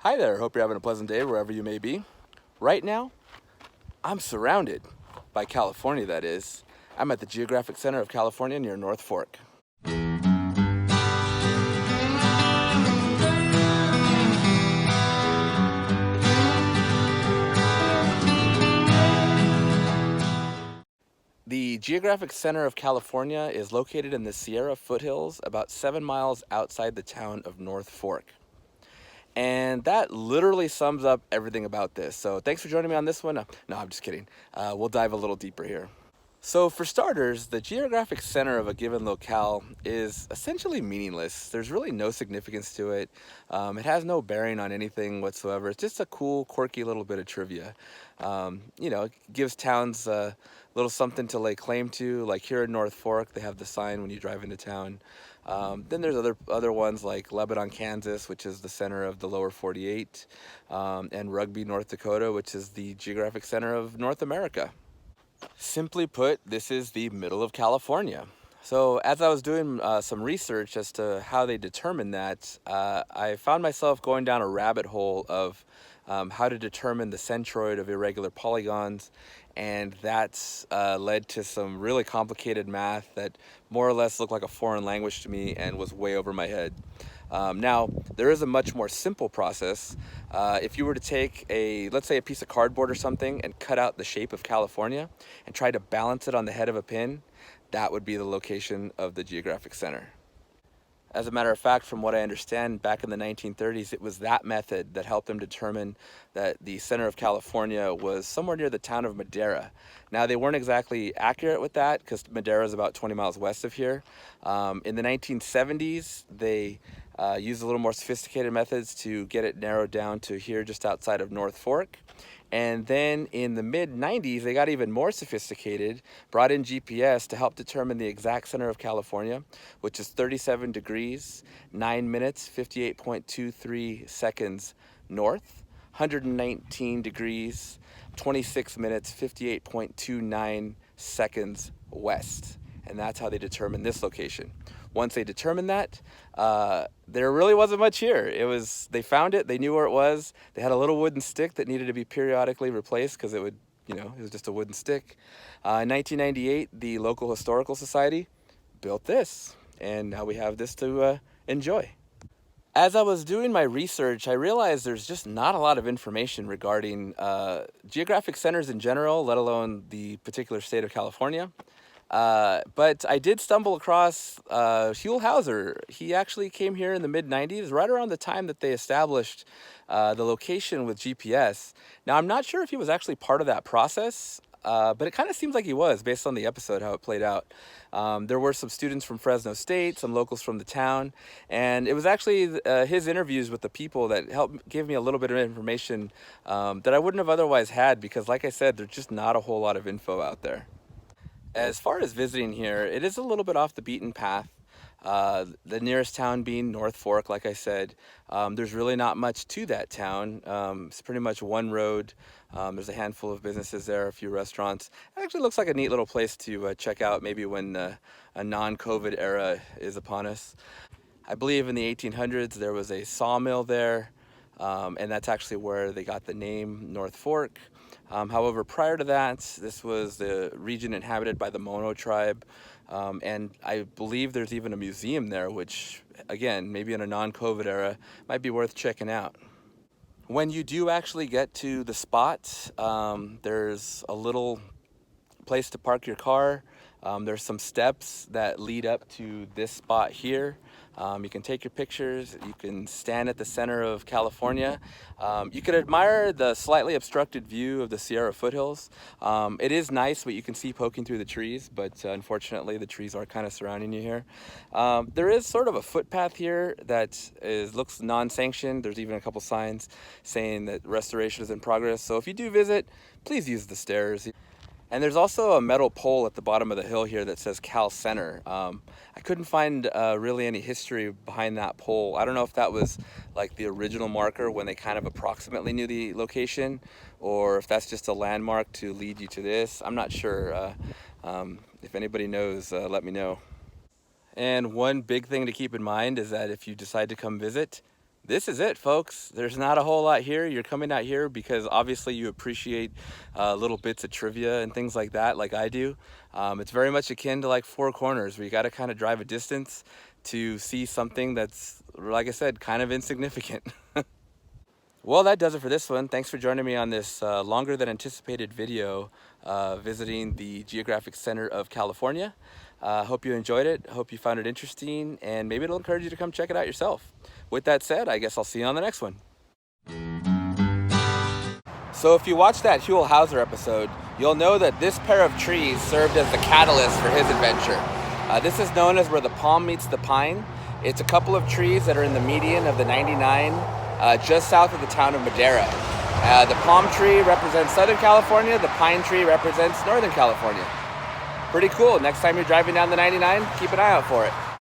Hi there, hope you're having a pleasant day wherever you may be. Right now, I'm surrounded by California, that is. I'm at the Geographic Center of California near North Fork. The Geographic Center of California is located in the Sierra Foothills, about 7 miles outside the town of North Fork. And that literally sums up everything about this. So thanks for joining me on this one. No, I'm just kidding. We'll dive a little deeper here. So for starters, the geographic center of a given locale is essentially meaningless. There's really no significance to it. It has no bearing on anything whatsoever. It's just a cool, quirky little bit of trivia. It gives towns a little something to lay claim to. Like here in North Fork, they have the sign when you drive into town. Then there's other ones like Lebanon, Kansas, which is the center of the lower 48, and Rugby, North Dakota, which is the geographic center of North America. Simply put, this is the middle of California. So as I was doing some research as to how they determine that, I found myself going down a rabbit hole of how to determine the centroid of irregular polygons, and that's led to some really complicated math that more or less looked like a foreign language to me and was way over my head. Now, there is a much more simple process. If you were to take let's say a piece of cardboard or something and cut out the shape of California and try to balance it on the head of a pin, that would be the location of the geographic center. As a matter of fact, from what I understand, back in the 1930s, it was that method that helped them determine that the center of California was somewhere near the town of Madera. Now, they weren't exactly accurate with that because Madera is about 20 miles west of here. In the 1970s, they used a little more sophisticated methods to get it narrowed down to here just outside of North Fork. And then in the mid-90s, they got even more sophisticated, brought in GPS to help determine the exact center of California, which is 37 degrees, 9 minutes, 58.23 seconds north, 119 degrees, 26 minutes, 58.29 seconds west. And that's how they determined this location. Once they determined that, there really wasn't much here. They found it, they knew where it was. They had a little wooden stick that needed to be periodically replaced because it was just a wooden stick. In 1998, the local historical society built this, and now we have this to enjoy. As I was doing my research, I realized there's just not a lot of information regarding geographic centers in general, let alone the particular state of California. But I did stumble across Huell Hauser. He actually came here in the mid-90s, right around the time that they established the location with GPS. Now, I'm not sure if he was actually part of that process, but it kind of seems like he was, based on the episode, how it played out. There were some students from Fresno State, some locals from the town, and it was actually his interviews with the people that helped give me a little bit of information that I wouldn't have otherwise had, because like I said, there's just not a whole lot of info out there. As far as visiting here, it is a little bit off the beaten path. The nearest town being North Fork, like I said. There's really not much to that town. It's pretty much one road. There's a handful of businesses there, a few restaurants. It actually looks like a neat little place to check out maybe when a non-COVID era is upon us. I believe in the 1800s there was a sawmill there, and that's actually where they got the name North Fork. However, prior to that, this was the region inhabited by the Mono tribe, and I believe there's even a museum there, which, again, maybe in a non-COVID era, might be worth checking out. When you do actually get to the spot, there's a little place to park your car. There's some steps that lead up to this spot here. You can take your pictures, you can stand at the center of California. You can admire the slightly obstructed view of the Sierra Foothills. It is nice what you can see poking through the trees, but unfortunately the trees are kind of surrounding you here. There is sort of a footpath here that looks non-sanctioned. There's even a couple signs saying that restoration is in progress. So if you do visit, please use the stairs. And there's also a metal pole at the bottom of the hill here that says Cal Center. I couldn't find really any history behind that pole. I don't know if that was like the original marker when they kind of approximately knew the location, or if that's just a landmark to lead you to this. I'm not sure. If anybody knows, let me know. And one big thing to keep in mind is that if you decide to come visit, this is it, folks. There's not a whole lot here. You're coming out here because obviously you appreciate little bits of trivia and things like that, like I do. It's very much akin to like Four Corners, where you got to kind of drive a distance to see something that's, like I said, kind of insignificant. Well, that does it for this one. Thanks for joining me on this longer than anticipated video visiting the Geographic Center of California. Hope you enjoyed it. Hope you found it interesting, and maybe it'll encourage you to come check it out yourself. With that said, I guess I'll see you on the next one. So if you watched that Huell Hauser episode, you'll know that this pair of trees served as the catalyst for his adventure. This is known as where the palm meets the pine. It's a couple of trees that are in the median of the 99, just south of the town of Madera. The palm tree represents Southern California, the pine tree represents Northern California. Pretty cool. Next time you're driving down the 99, keep an eye out for it.